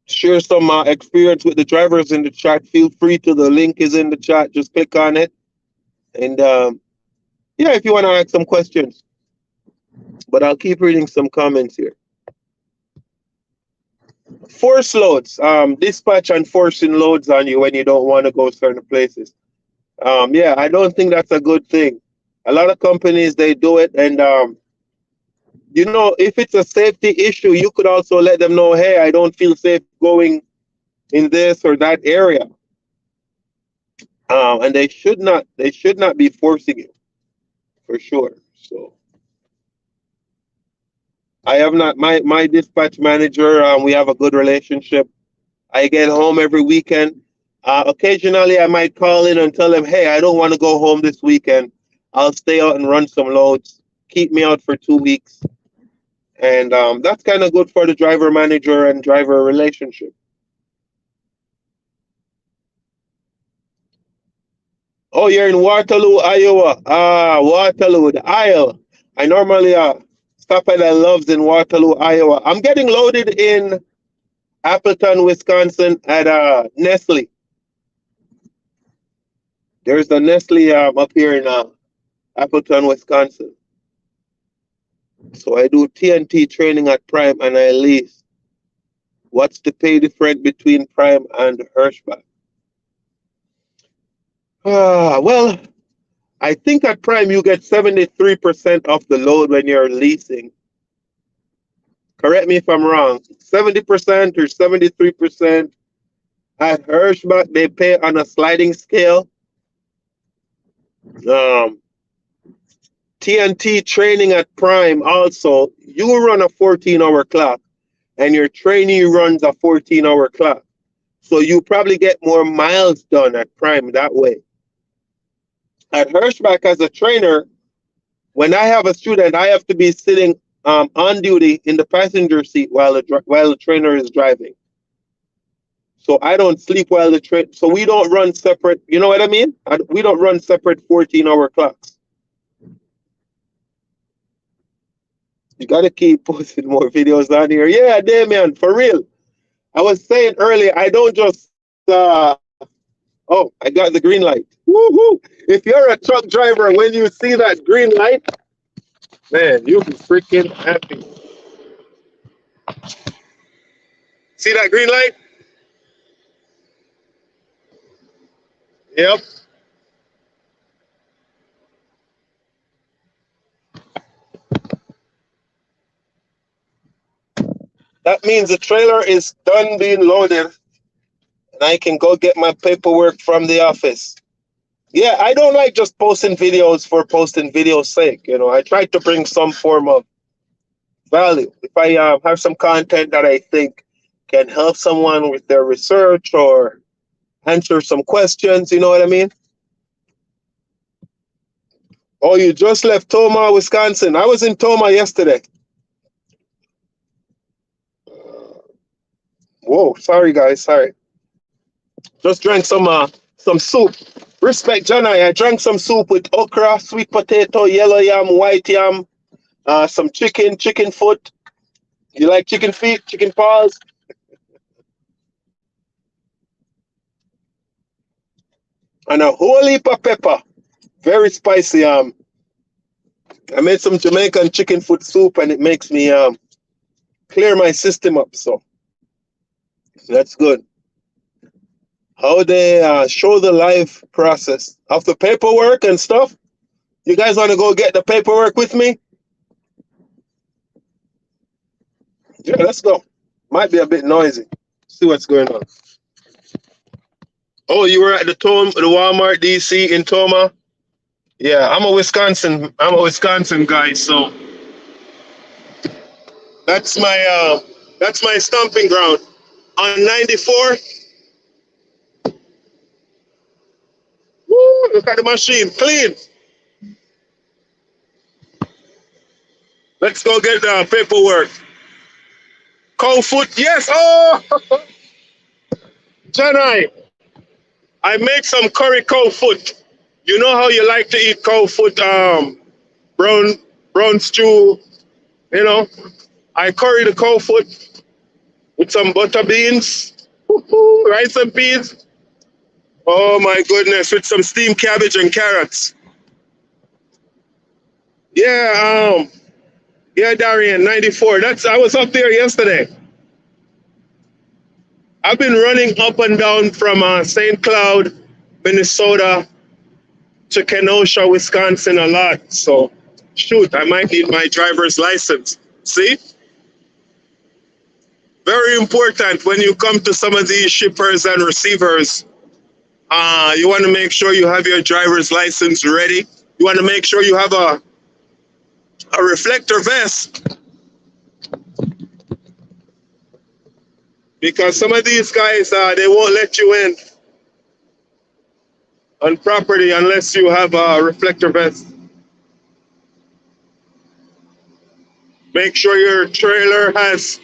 share some experience with the drivers in the chat, feel free to. The link is in the chat. Just click on it. And yeah, if you want to ask some questions. But I'll keep reading some comments here. Force loads. Dispatch and forcing loads on you when you don't want to go certain places. Yeah, I don't think that's a good thing. A lot of companies, they do it. And, you know, if it's a safety issue, you could also let them know, hey, I don't feel safe going in this or that area. And they should not be forcing you, for sure. So I have not, my dispatch manager, we have a good relationship. I get home every weekend. Occasionally I might call in and tell them, hey, I don't want to go home this weekend. I'll stay out and run some loads. Keep me out for 2 weeks. And that's kind of good for the driver manager and driver relationship. Oh, you're in Waterloo, Iowa. Waterloo, the Isle. I normally stop at the Loves in Waterloo, Iowa. I'm getting loaded in Appleton, Wisconsin at Nestle. There's a Nestle up here in Appleton, Wisconsin. So I do TNT training at Prime and I lease. What's the pay difference between Prime and Hirschbach? Well, I think at Prime you get 73% of the load when you're leasing. Correct me if I'm wrong. 70% or 73%. At Hirschbach, they pay on a sliding scale. TNT training at Prime also, you run a 14-hour clock and your trainee runs a 14-hour clock. So you probably get more miles done at Prime that way. At Hirschbach, as a trainer, when I have a student, I have to be sitting on duty in the passenger seat while the trainer is driving. So I don't sleep while the train. So we don't run separate. You know what I mean? We don't run separate 14-hour clocks. You got to keep posting more videos on here. Yeah, Damien, for real. I was saying earlier, I don't just. Oh, I got the green light. Woohoo! If you're a truck driver, when you see that green light, man, you'll be freaking happy. See that green light? Yep. That means the trailer is done being loaded and I can go get my paperwork from the office. Yeah, I don't like just posting videos for posting video's sake. You know, I try to bring some form of value. If I have some content that I think can help someone with their research or answer some questions, you know what I mean? Oh, you just left Toma, Wisconsin. I was in Toma yesterday. Whoa, sorry guys, sorry. Just drank some soup. Respect, Johnny. I drank some soup with okra, sweet potato, yellow yam, white yam, some chicken foot. You like chicken feet, chicken paws? and a whole heap of pepper. Very spicy. I made some Jamaican chicken foot soup, and it makes me clear my system up. So that's good. How they show the live process of the paperwork and stuff. You guys want to go get the paperwork with me? Yeah, let's go. Might be a bit noisy. See what's going on. Oh, you were at the Walmart DC in Toma? Yeah, I'm a Wisconsin guy, so that's my stomping ground. On 94. Woo, look at the machine, clean. Let's go get the paperwork. Cow foot, yes. Oh, Janai, I made some curry cow foot. You know how you like to eat cow foot, brown stew. You know, I curry the cow foot with some butter beans, rice and peas. Oh my goodness, with some steamed cabbage and carrots. Yeah, Darian, 94. I was up there yesterday. I've been running up and down from St. Cloud, Minnesota to Kenosha, Wisconsin a lot. So, shoot, I might need my driver's license. See? Very important when you come to some of these shippers and receivers. You want to make sure you have your driver's license ready. You want to make sure you have a reflector vest. Because some of these guys, they won't let you in on property unless you have a reflector vest. Make sure your trailer has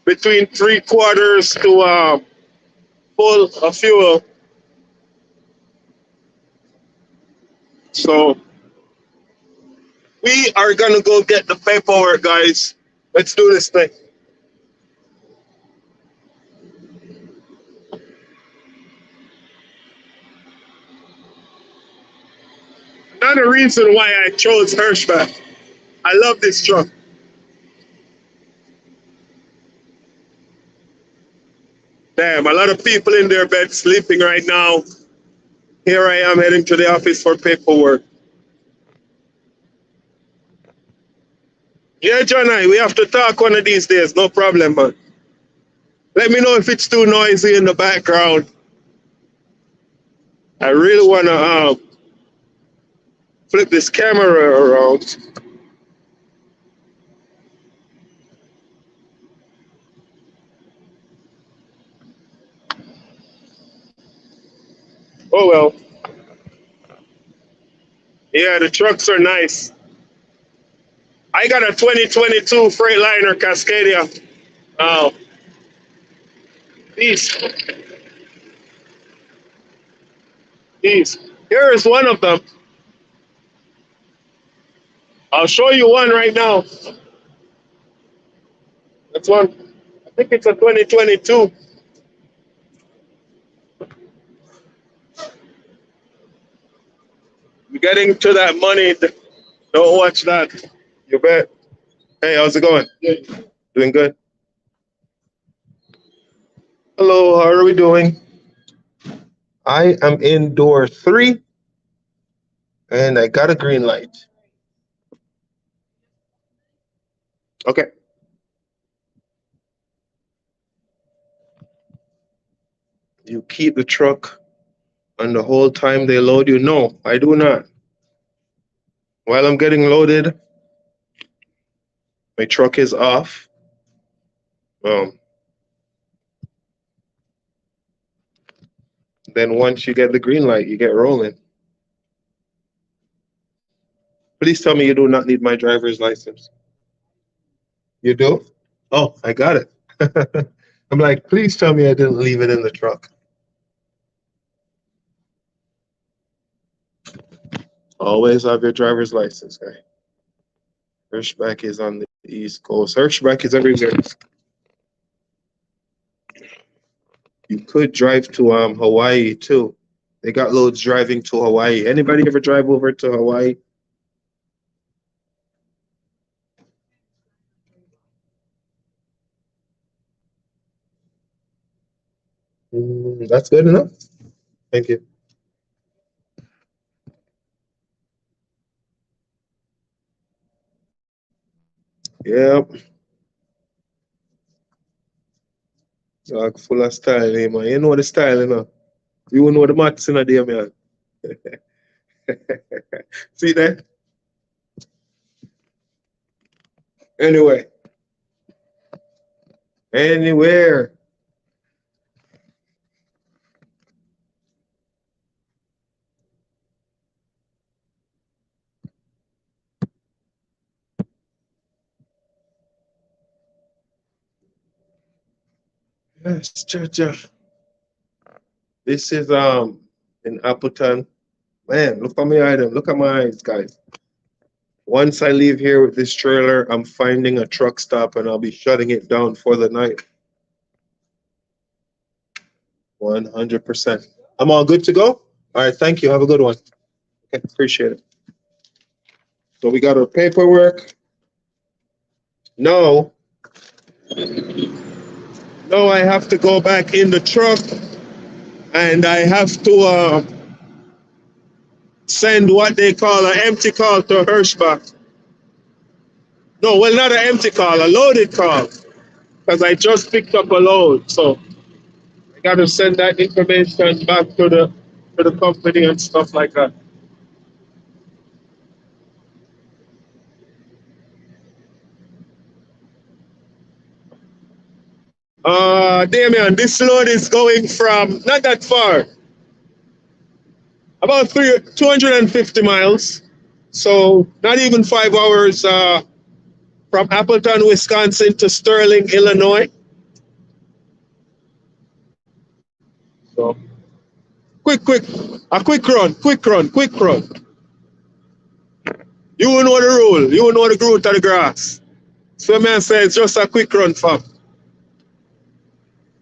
between 3/4 to full of fuel. So we are gonna go get the paperwork, guys. Let's do this thing. Another reason why I chose Hirschbach. I love this truck. Damn, a lot of people in their bed sleeping right now. Here I am heading to the office for paperwork. Yeah, Johnny, we have to talk one of these days. No problem, man. Let me know if it's too noisy in the background. I really want to flip this camera around. Oh, well. Yeah, the trucks are nice. I got a 2022 Freightliner Cascadia. These. Here is one of them. I'll show you one right now. That's one. I think it's a 2022. We're getting to that money. Don't watch that. You bet. Hey, how's it going? Good. Doing good. Hello, how are we doing? I am in door 3, and I got a green light. Okay. You keep the truck on the whole time they load you? No, I do not. While I'm getting loaded, my truck is off. Then once you get the green light, you get rolling. Please tell me you do not need my driver's license. You do? Oh, I got it. I'm like, please tell me I didn't leave it in the truck. Always have your driver's license, guy. Hirschbach is on the East Coast. Hirschbach is everywhere. You could drive to Hawaii too. They got loads driving to Hawaii. Anybody ever drive over to Hawaii? That's good enough. Thank you. Yep. Dog full of style, eh, man. You know the style, you know. You know the maths in a day, man. See that? Anyway. Anywhere. Yes, cha. This is in Appleton. Man, look at my item. Look at my eyes, guys. Once I leave here with this trailer, I'm finding a truck stop and I'll be shutting it down for the night. 100%. I'm all good to go? All right, thank you. Have a good one. Okay, appreciate it. So we got our paperwork. No, I have to go back in the truck and I have to send what they call an empty call to Hirschbach. No, well, not an empty call, a loaded call, because I just picked up a load. So I got to send that information back to the company and stuff like that. Damien, this load is going from not that far, about 250 miles. So not even 5 hours from Appleton, Wisconsin to Sterling, Illinois. So quick run. You know the rule. You know the growth of the grass. So man says just a quick run, fam.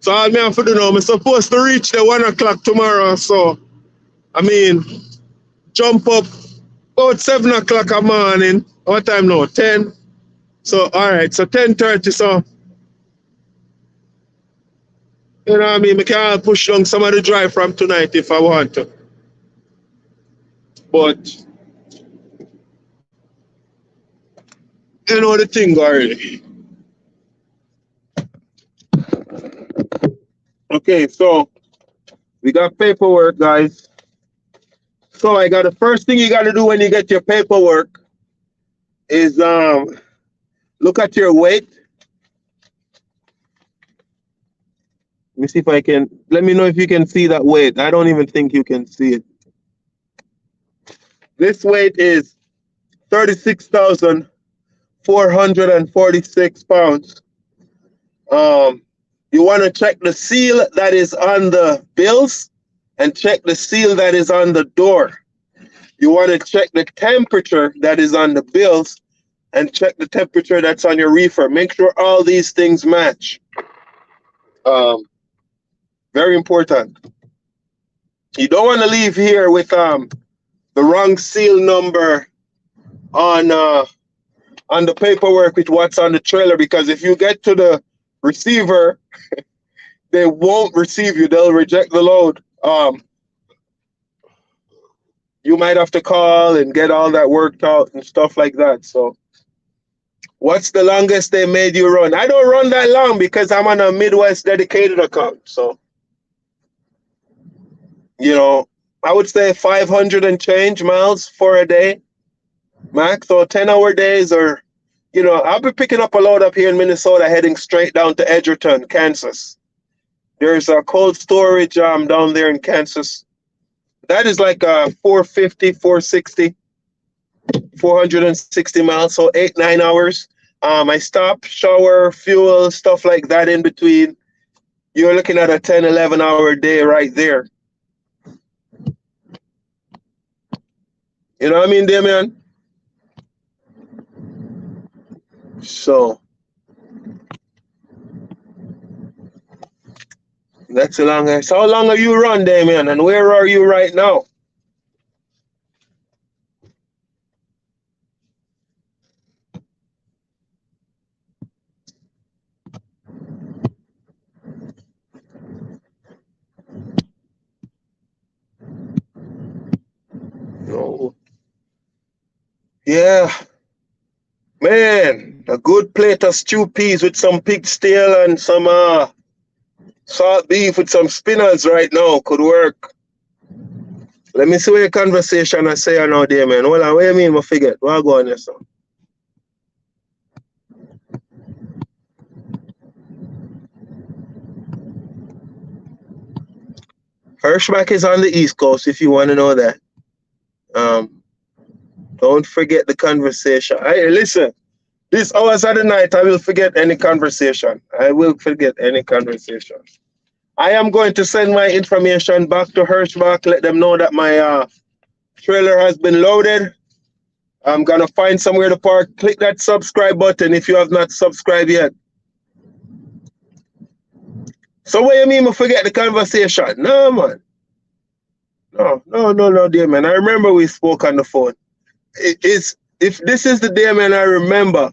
So all me have to do now, I'm supposed to reach the 1 o'clock tomorrow. So I mean, jump up about 7 o'clock a morning. What time now? 10. So all right, so 10:30. So you know what I mean? I can push down some of the drive from tonight if I want to. But you know the thing already. Okay, so we got paperwork, guys. So I got the first thing you got to do when you get your paperwork is look at your weight. Let me see if I can. Let me know if you can see that weight. I don't even think you can see it. This weight is 36,446 pounds. You want to check the seal that is on the bills and check the seal that is on the door. You want to check the temperature that is on the bills and check the temperature that's on your reefer. Make sure all these things match. Very important. You don't want to leave here with the wrong seal number on the paperwork with what's on the trailer, because if you get to the receiver, they won't receive you. They'll reject the load. You might have to call and get all that worked out and stuff like that. So what's the longest they made you run? I don't run that long because I'm on a Midwest dedicated account. So, you know, I would say 500 and change miles for a day, max. So 10-hour days, or, you know, I'll be picking up a load up here in Minnesota heading straight down to Edgerton, Kansas. There's a cold storage down there in Kansas. That is like 450, 460, 460 miles. So 8-9 hours. I stop, shower, fuel, stuff like that in between. You're looking at a 10-11 hour day right there. You know what I mean, Damien? So That's a long. So how long have you run, Damien? And where are you right now? No. Yeah, man, a good plate of stew peas with some pig steel and some salt beef with some spinners right now could work. Let me see what your conversation I say now, Damien. Hold on, what do you mean I forget? What go on here, son? Hirschbach is on the East Coast if you want to know that. Don't forget the conversation. Hey, listen, these hours of the night, I will forget any conversation. I will forget any conversation. I am going to send my information back to Hirschbach, let them know that my trailer has been loaded. I'm going to find somewhere to park. Click that subscribe button if you have not subscribed yet. So what do you mean I forget the conversation? No, man. No, dear man. I remember we spoke on the phone. If this is the day, man, I remember.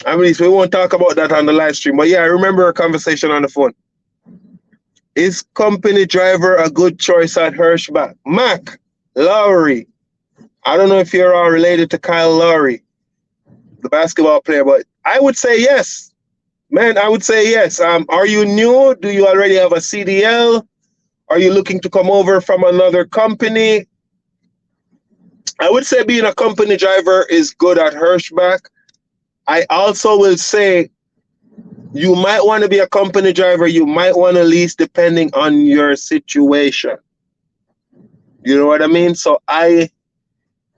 I mean, we won't talk about that on the live stream, but yeah, I remember a conversation on the phone. Is company driver a good choice at Hirschbach? Mac Lowry. I don't know if you're all related to Kyle Lowry, the basketball player, but I would say yes. Man, I would say yes. Are you new? Do you already have a CDL? Are you looking to come over from another company? I would say being a company driver is good at Hirschbach. I also will say you might want to be a company driver. You might want to lease depending on your situation. You know what I mean? So I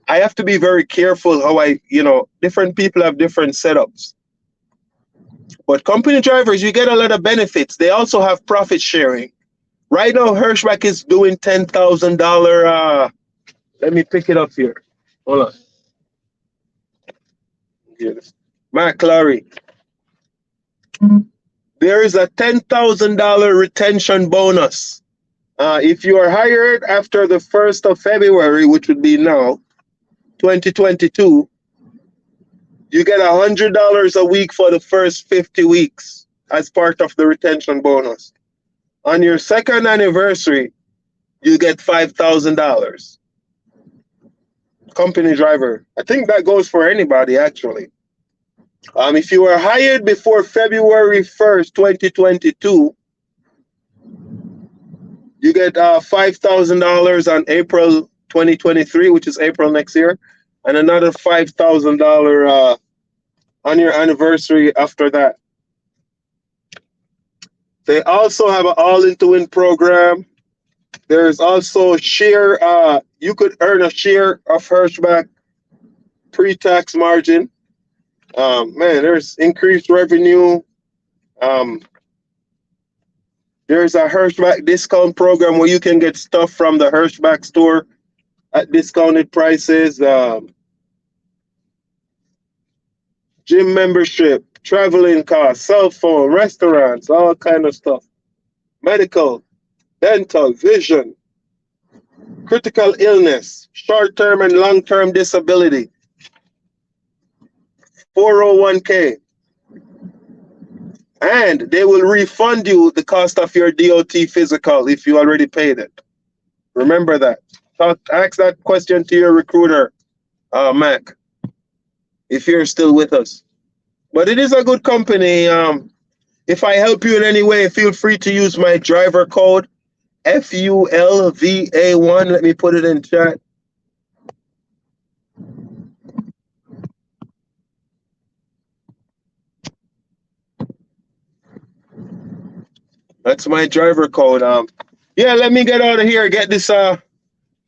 have to be very careful how different people have different setups. But company drivers, you get a lot of benefits. They also have profit sharing. Right now, Hirschbach is doing $10,000. Let me pick it up here. Hold on. Yes. Mac Lowry. There is a $10,000 retention bonus. If you are hired after the 1st of February, which would be now, 2022, you get $100 a week for the first 50 weeks as part of the retention bonus. On your second anniversary, you get $5,000. Company driver. I think that goes for anybody, actually. If you were hired before February 1st, 2022, you get $5,000 on April 2023, which is April next year, and another $5,000 on your anniversary after that. They also have an all-in-to-win program. There's also share. You could earn a share of Hirschbach pre-tax margin. Man, there's increased revenue. There's a Hirschbach discount program where you can get stuff from the Hirschbach store at discounted prices. Gym membership, traveling costs, cell phone, restaurants, all kind of stuff. Medical, dental, vision, critical illness, short-term and long-term disability, 401k. And they will refund you the cost of your DOT physical if you already paid it. Remember that. Ask that question to your recruiter, Mac, if you're still with us. But it is a good company. If I help you in any way, feel free to use my driver code, FULVA1. Let me put it in chat. That's my driver code. Yeah, let me get out of here, get this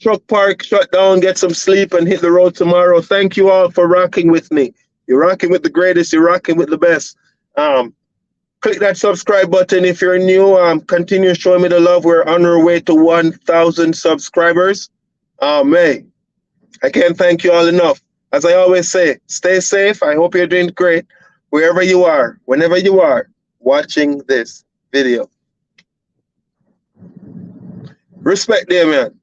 truck park shut down, get some sleep, and hit the road tomorrow. Thank you all for rocking with me. You're rocking with the greatest. You're rocking with the best. Click that subscribe button if you're new. Continue showing me the love. We're on our way to 1,000 subscribers. May I can't thank you all enough. As I always say, stay safe. I hope you're doing great wherever you are, whenever you are watching this video. Respect there, man.